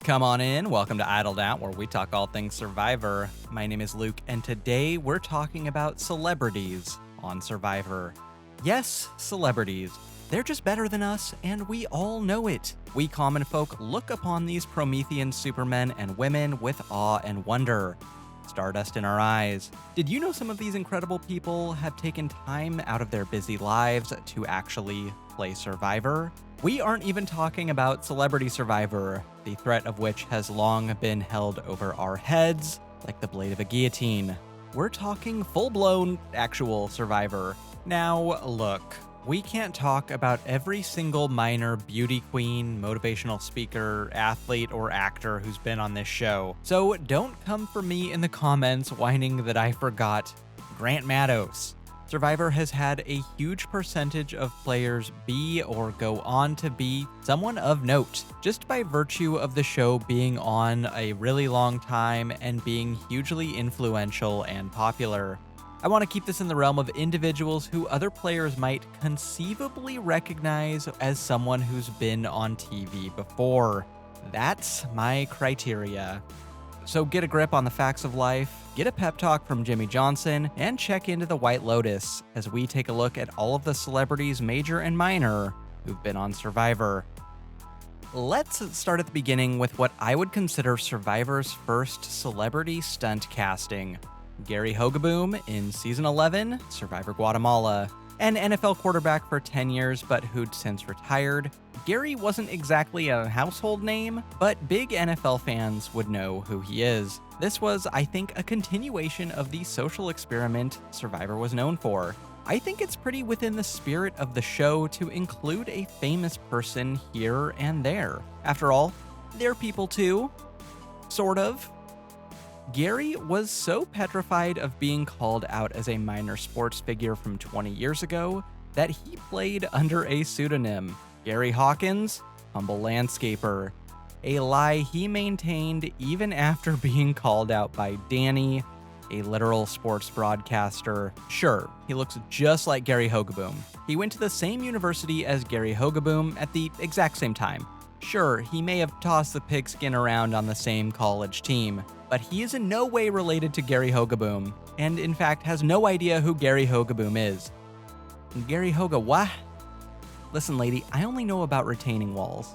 Come on in. Welcome to Idled Out, where we talk all things Survivor. My name is Luke, and today we're talking about celebrities on Survivor. Yes, celebrities. They're just better than us, and we all know it. We common folk look upon these Promethean supermen and women with awe and wonder. Stardust in our eyes. Did you know some of these incredible people have taken time out of their busy lives to actually play Survivor? We aren't even talking about Celebrity Survivor, the threat of which has long been held over our heads like the blade of a guillotine. We're talking full-blown actual Survivor. Now, look, we can't talk about every single minor beauty queen, motivational speaker, athlete, or actor who's been on this show. So don't come for me in the comments whining that I forgot Grant Matos. Survivor has had a huge percentage of players be or go on to be someone of note, just by virtue of the show being on a really long time and being hugely influential and popular. I want to keep this in the realm of individuals who other players might conceivably recognize as someone who's been on TV before. That's my criteria. So get a grip on the facts of life, get a pep talk from Jimmy Johnson, and check into the White Lotus as we take a look at all of the celebrities, major and minor, who've been on Survivor. Let's start at the beginning with what I would consider Survivor's first celebrity stunt casting. Gary Hogaboom in Season 11, Survivor Guatemala. An NFL quarterback for 10 years, but who'd since retired. Gary wasn't exactly a household name, but big NFL fans would know who he is. This was, I think, a continuation of the social experiment Survivor was known for. I think it's pretty within the spirit of the show to include a famous person here and there. After all, they're people too. Sort of. Gary was so petrified of being called out as a minor sports figure from 20 years ago that he played under a pseudonym, Gary Hawkins, humble landscaper, a lie he maintained even after being called out by Danny, a literal sports broadcaster. Sure, he looks just like Gary Hogaboom. He went to the same university as Gary Hogaboom at the exact same time. Sure, he may have tossed the pigskin around on the same college team, but he is in no way related to Gary Hogaboom, and in fact has no idea who Gary Hogaboom is. Gary Hoga what? Listen lady, I only know about retaining walls.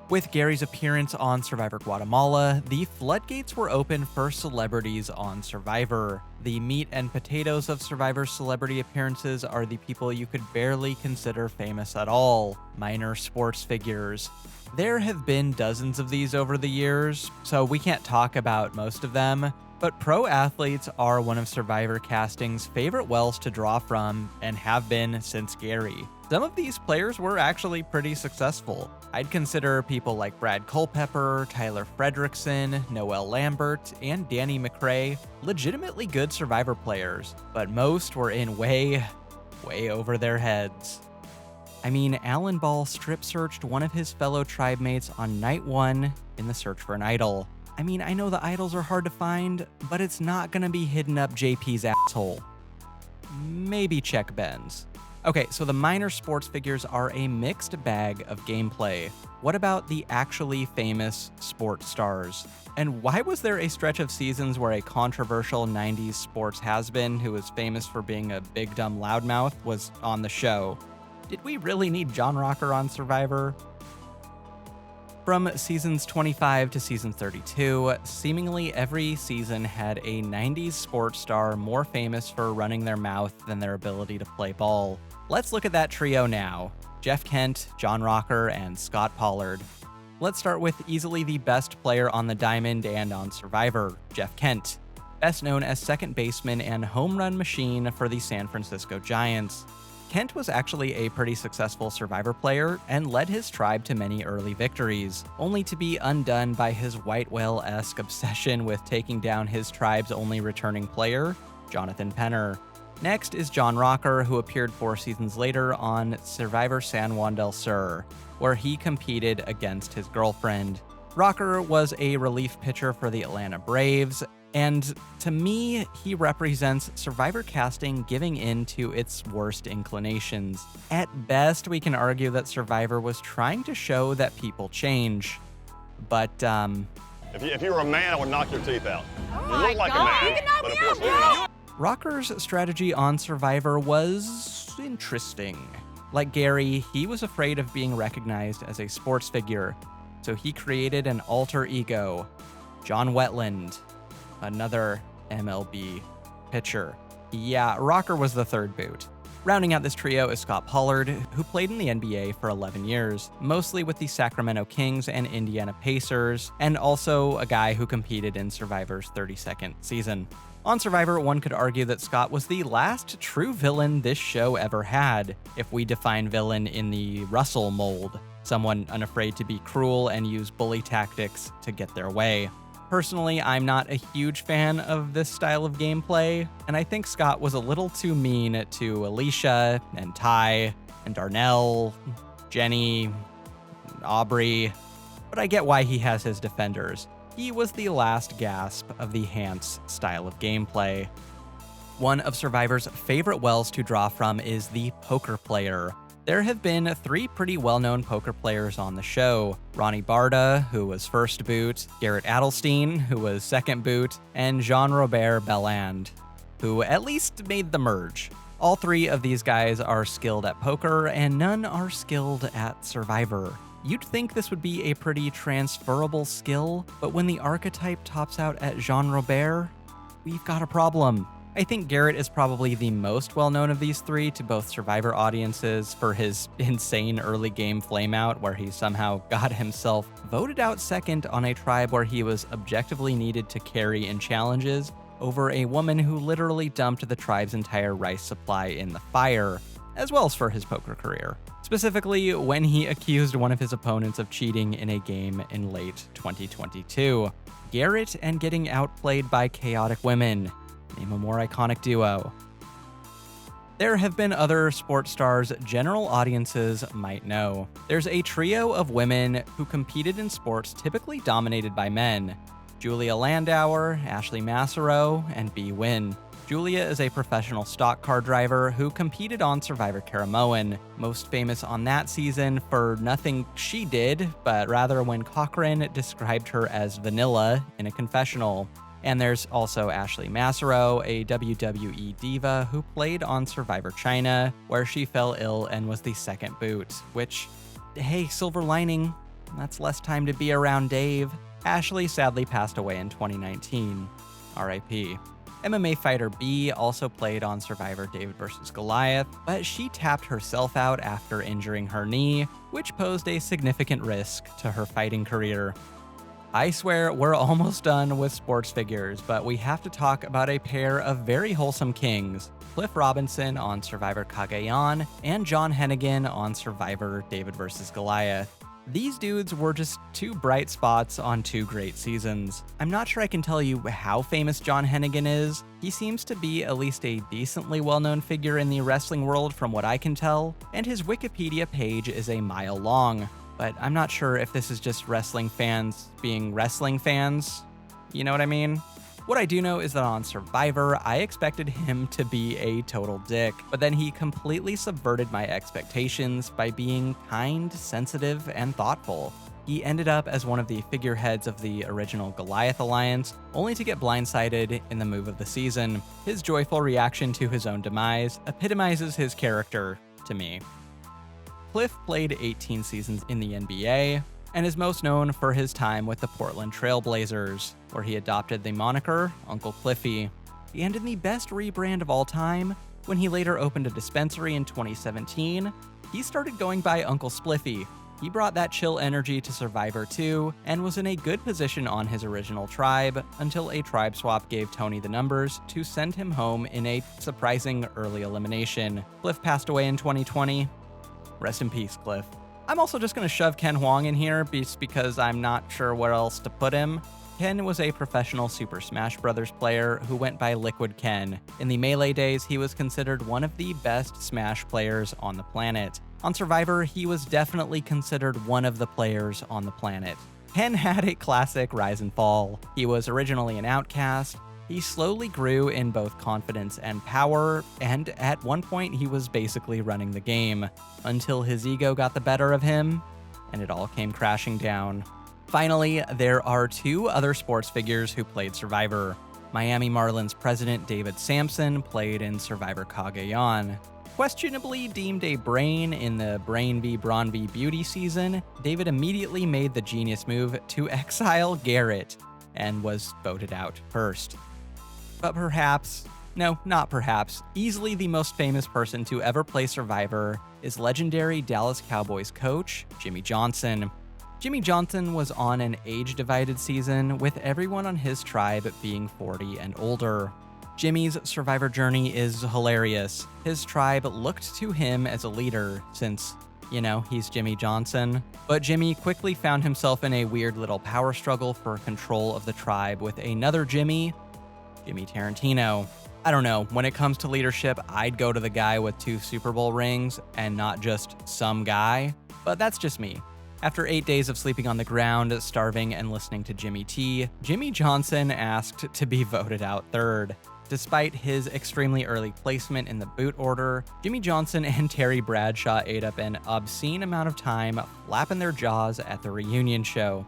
With Gary's appearance on Survivor Guatemala, the floodgates were open for celebrities on Survivor. The meat and potatoes of Survivor's celebrity appearances are the people you could barely consider famous at all, minor sports figures. There have been dozens of these over the years, so we can't talk about most of them, but pro athletes are one of Survivor casting's favorite wells to draw from, and have been since Gary. Some of these players were actually pretty successful. I'd consider people like Brad Culpepper, Tyler Fredrickson, Noel Lambert, and Danny McRae legitimately good Survivor players, but most were in way over their heads. I mean, Alan Ball strip searched one of his fellow tribe mates on night 1 in the search for an idol. I mean, I know the idols are hard to find, but it's not gonna be hidden up JP's asshole. Maybe check Ben's. Okay, so the minor sports figures are a mixed bag of gameplay. What about the actually famous sports stars? And why was there a stretch of seasons where a controversial 90s sports has-been who was famous for being a big dumb loudmouth was on the show? Did we really need John Rocker on Survivor? From seasons 25 to season 32, seemingly every season had a 90s sports star more famous for running their mouth than their ability to play ball. Let's look at that trio now: Jeff Kent, John Rocker, and Scott Pollard. Let's start with easily the best player on the diamond and on Survivor, Jeff Kent, best known as second baseman and home run machine for the San Francisco Giants. Kent was actually a pretty successful Survivor player and led his tribe to many early victories, only to be undone by his white whale-esque obsession with taking down his tribe's only returning player, Jonathan Penner. Next is John Rocker, who appeared 4 seasons later on Survivor San Juan del Sur, where he competed against his girlfriend. Rocker was a relief pitcher for the Atlanta Braves, and to me, he represents Survivor casting giving in to its worst inclinations. At best, we can argue that Survivor was trying to show that people change. But, If you were a man, I would knock your teeth out. Oh You my look like God. a man, You can knock but me unfortunately out, you're bro. not. Rocker's strategy on Survivor was interesting. Like Gary, he was afraid of being recognized as a sports figure, so he created an alter ego, John Wetland, another MLB pitcher. Yeah, Rocker was the third boot. Rounding out this trio is Scott Pollard, who played in the NBA for 11 years, mostly with the Sacramento Kings and Indiana Pacers, and also a guy who competed in Survivor's 32nd season. On Survivor, one could argue that Scott was the last true villain this show ever had, if we define villain in the Russell mold, someone unafraid to be cruel and use bully tactics to get their way. Personally, I'm not a huge fan of this style of gameplay, and I think Scott was a little too mean to Alicia and Ty and Darnell, Jenny, Aubrey, but I get why he has his defenders. He was the last gasp of the Hans style of gameplay. One of Survivor's favorite wells to draw from is the poker player. There have been 3 pretty well-known poker players on the show: Ronnie Barda, who was first boot, Garrett Adelstein, who was second boot, and Jean-Robert Belland, who at least made the merge. All 3 of these guys are skilled at poker, and none are skilled at Survivor. You'd think this would be a pretty transferable skill, but when the archetype tops out at Jean-Robert, we've got a problem. I think Garrett is probably the most well-known of these 3 to both Survivor audiences for his insane early game flameout where he somehow got himself voted out second on a tribe where he was objectively needed to carry in challenges over a woman who literally dumped the tribe's entire rice supply in the fire, as well as for his poker career. Specifically, when he accused one of his opponents of cheating in a game in late 2022. Garrett and getting outplayed by chaotic women. Name a more iconic duo. There have been other sports stars general audiences might know. There's a trio of women who competed in sports typically dominated by men: Julia Landauer, Ashley Massaro, and Bea Wynn. Julia is a professional stock car driver who competed on Survivor Karamoan, most famous on that season for nothing she did, but rather when Cochran described her as vanilla in a confessional. And there's also Ashley Massaro, a WWE diva who played on Survivor China, where she fell ill and was the second boot, which, hey, silver lining, that's less time to be around Dave. Ashley sadly passed away in 2019. RIP. MMA fighter Bea also played on Survivor David vs. Goliath, but she tapped herself out after injuring her knee, which posed a significant risk to her fighting career. I swear we're almost done with sports figures, but we have to talk about a pair of very wholesome kings: Cliff Robinson on Survivor Cagayan and John Hennigan on Survivor David vs. Goliath. These dudes were just 2 bright spots on 2 great seasons. I'm not sure I can tell you how famous John Hennigan is. He seems to be at least a decently well-known figure in the wrestling world from what I can tell, and his Wikipedia page is a mile long. But I'm not sure if this is just wrestling fans being wrestling fans. You know what I mean? What I do know is that on Survivor, I expected him to be a total dick, but then he completely subverted my expectations by being kind, sensitive, and thoughtful. He ended up as one of the figureheads of the original Goliath Alliance, only to get blindsided in the move of the season. His joyful reaction to his own demise epitomizes his character to me. Cliff played 18 seasons in the NBA, and is most known for his time with the Portland Trail Blazers, where he adopted the moniker Uncle Cliffy. And in the best rebrand of all time, when he later opened a dispensary in 2017, he started going by Uncle Spliffy. He brought that chill energy to Survivor 2, and was in a good position on his original tribe, until a tribe swap gave Tony the numbers to send him home in a surprising early elimination. Cliff passed away in 2020. Rest in peace, Cliff. I'm also just going to shove Ken Huang in here because I'm not sure where else to put him. Ken was a professional Super Smash Bros. Player who went by Liquid Ken. In the Melee days, he was considered one of the best Smash players on the planet. On Survivor, he was definitely considered one of the players on the planet. Ken had a classic rise and fall. He was originally an outcast. He slowly grew in both confidence and power, and at one point he was basically running the game, until his ego got the better of him, and it all came crashing down. Finally, there are two other sports figures who played Survivor. Miami Marlins president David Sampson played in Survivor Cagayan. Questionably deemed a brain in the Brain v. Brawn v. Beauty season, David immediately made the genius move to exile Garrett and was voted out first. But perhaps, no, not perhaps, easily the most famous person to ever play Survivor is legendary Dallas Cowboys coach Jimmy Johnson. Jimmy Johnson was on an age-divided season, with everyone on his tribe being 40 and older. Jimmy's Survivor journey is hilarious. His tribe looked to him as a leader since, he's Jimmy Johnson. But Jimmy quickly found himself in a weird little power struggle for control of the tribe with another Jimmy Tarantino. I don't know, when it comes to leadership, I'd go to the guy with 2 Super Bowl rings and not just some guy, but that's just me. After 8 days of sleeping on the ground, starving, and listening to Jimmy T, Jimmy Johnson asked to be voted out third. Despite his extremely early placement in the boot order, Jimmy Johnson and Terry Bradshaw ate up an obscene amount of time flapping their jaws at the reunion show.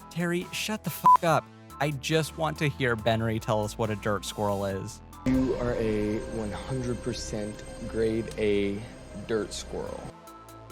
Terry, shut the fuck up. I just want to hear Benry tell us what a dirt squirrel is. You are a 100% grade A dirt squirrel.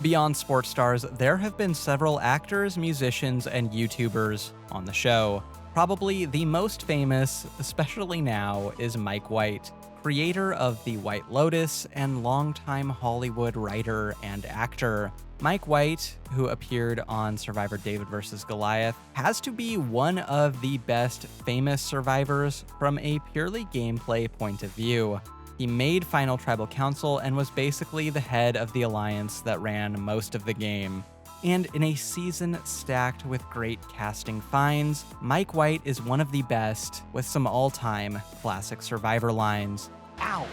Beyond sports stars, there have been several actors, musicians, and YouTubers on the show. Probably the most famous, especially now, is Mike White, creator of The White Lotus and longtime Hollywood writer and actor. Mike White, who appeared on Survivor David vs. Goliath, has to be one of the best famous survivors from a purely gameplay point of view. He made Final Tribal Council and was basically the head of the alliance that ran most of the game. And in a season stacked with great casting finds, Mike White is one of the best, with some all-time classic Survivor lines. Ow,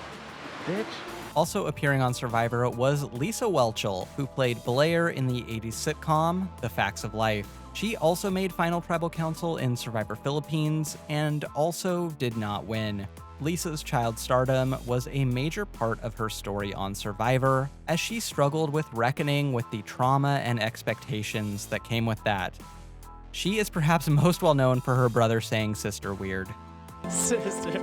bitch. Also appearing on Survivor was Lisa Whelchel, who played Blair in the 80s sitcom The Facts of Life. She also made Final Tribal Council in Survivor Philippines and also did not win. Lisa's child stardom was a major part of her story on Survivor, as she struggled with reckoning with the trauma and expectations that came with that. She is perhaps most well known for her brother saying sister weird. Sister.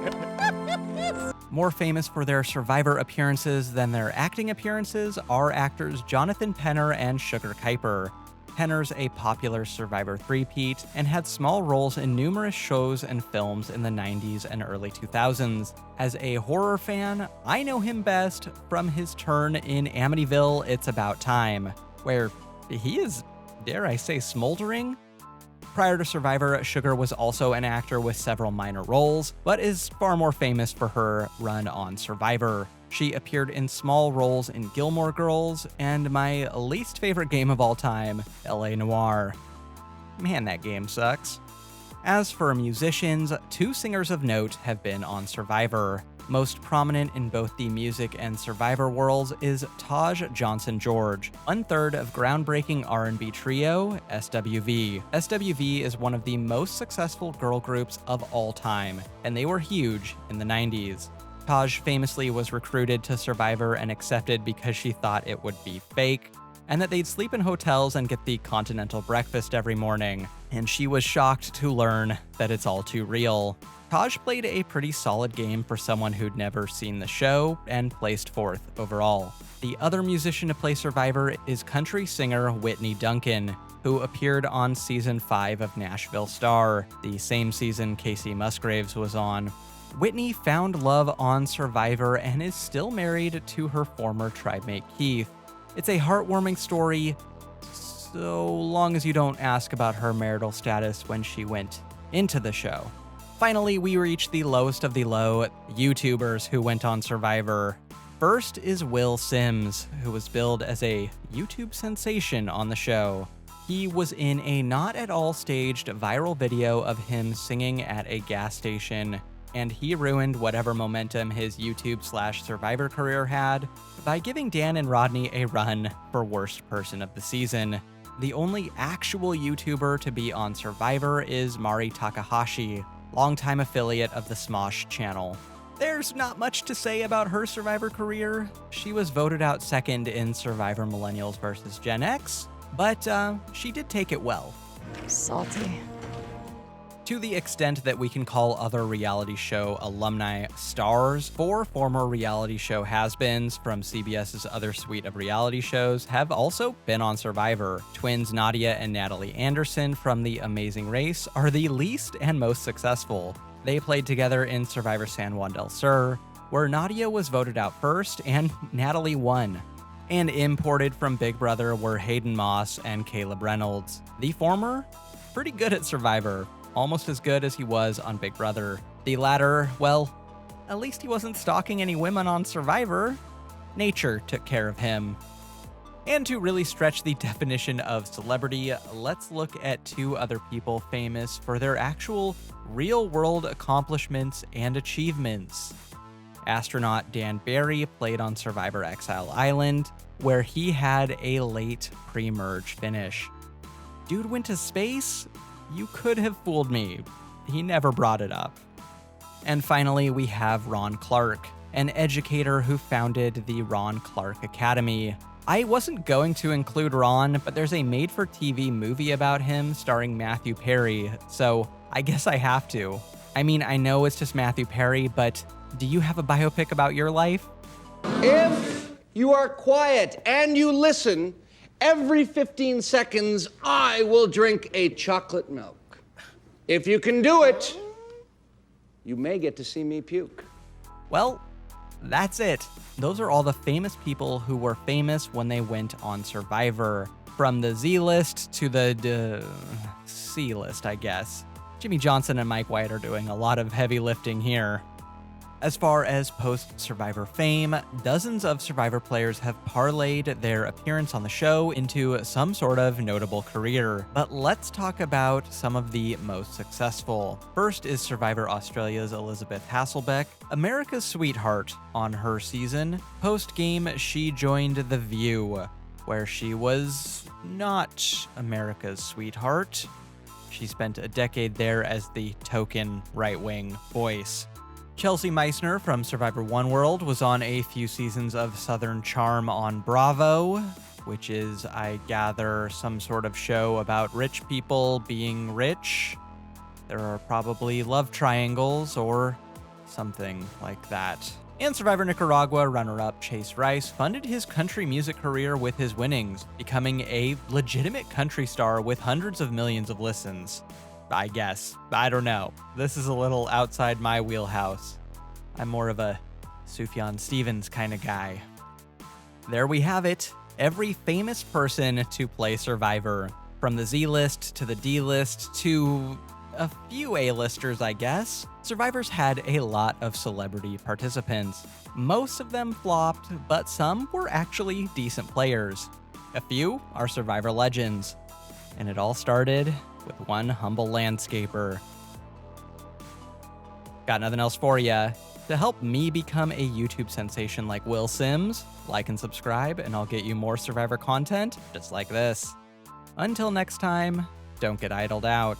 More famous for their Survivor appearances than their acting appearances are actors Jonathan Penner and Sugar Kuiper. Penner's a popular Survivor three-peat and had small roles in numerous shows and films in the 90s and early 2000s. As a horror fan, I know him best from his turn in Amityville It's About Time, where he is, dare I say, smoldering? Prior to Survivor, Sugar was also an actor with several minor roles, but is far more famous for her run on Survivor. She appeared in small roles in Gilmore Girls and my least favorite game of all time, LA Noire. Man, that game sucks. As for musicians, 2 singers of note have been on Survivor. Most prominent in both the music and Survivor worlds is Taj Johnson George, 1/3 of groundbreaking R&B trio SWV. SWV is one of the most successful girl groups of all time, and they were huge in the 90s. Taj famously was recruited to Survivor and accepted because she thought it would be fake, and that they'd sleep in hotels and get the continental breakfast every morning, and she was shocked to learn that it's all too real. Taj played a pretty solid game for someone who'd never seen the show and placed 4th overall. The other musician to play Survivor is country singer Whitney Duncan, who appeared on Season 5 of Nashville Star, the same season Casey Musgraves was on. Whitney found love on Survivor and is still married to her former tribemate Keith. It's a heartwarming story, so long as you don't ask about her marital status when she went into the show. Finally, we reach the lowest of the low YouTubers who went on Survivor. First is Will Sims, who was billed as a YouTube sensation on the show. He was in a not at all staged viral video of him singing at a gas station, and he ruined whatever momentum his YouTube/Survivor career had by giving Dan and Rodney a run for worst person of the season. The only actual YouTuber to be on Survivor is Mari Takahashi, longtime affiliate of the Smosh channel. There's not much to say about her Survivor career. She was voted out second in Survivor Millennials vs. Gen X, but she did take it well. Salty. To the extent that we can call other reality show alumni stars, 4 former reality show has-beens from CBS's other suite of reality shows have also been on Survivor. Twins Nadia and Natalie Anderson from The Amazing Race are the least and most successful. They played together in Survivor San Juan del Sur, where Nadia was voted out first and Natalie won. And imported from Big Brother were Hayden Moss and Caleb Reynolds. The former, pretty good at Survivor. Almost as good as he was on Big Brother. The latter, well, at least he wasn't stalking any women on Survivor. Nature took care of him. And to really stretch the definition of celebrity, let's look at 2 other people famous for their actual real-world accomplishments and achievements. Astronaut Dan Barry played on Survivor Exile Island, where he had a late pre-merge finish. Dude went to space? You could have fooled me. He never brought it up. And finally, we have Ron Clark, an educator who founded the Ron Clark Academy. I wasn't going to include Ron, but there's a made-for-TV movie about him starring Matthew Perry, so I guess I have to. I mean, I know it's just Matthew Perry, but do you have a biopic about your life? If you are quiet and you listen, every 15 seconds, I will drink a chocolate milk. If you can do it, you may get to see me puke. Well, that's it. Those are all the famous people who were famous when they went on Survivor. From the Z list to the C list, I guess. Jimmy Johnson and Mike White are doing a lot of heavy lifting here. As far as post-Survivor fame, dozens of Survivor players have parlayed their appearance on the show into some sort of notable career. But let's talk about some of the most successful. First is Survivor Australia's Elizabeth Hasselbeck, America's sweetheart on her season. Post-game, she joined The View, where she was not America's sweetheart. She spent a decade there as the token right-wing voice. Chelsea Meissner from Survivor One World was on a few seasons of Southern Charm on Bravo, which is, I gather, some sort of show about rich people being rich. There are probably love triangles or something like that. And Survivor Nicaragua runner-up Chase Rice funded his country music career with his winnings, becoming a legitimate country star with hundreds of millions of listens. I guess. I don't know. This is a little outside my wheelhouse. I'm more of a Sufjan Stevens kind of guy. There we have it. Every famous person to play Survivor. From the Z list to the D list to a few A-listers, I guess. Survivor's had a lot of celebrity participants. Most of them flopped, but some were actually decent players. A few are Survivor legends. And it all started with one humble landscaper. Got nothing else for ya. To help me become a YouTube sensation like Will Sims, like and subscribe, and I'll get you more Survivor content just like this. Until next time, don't get idled out.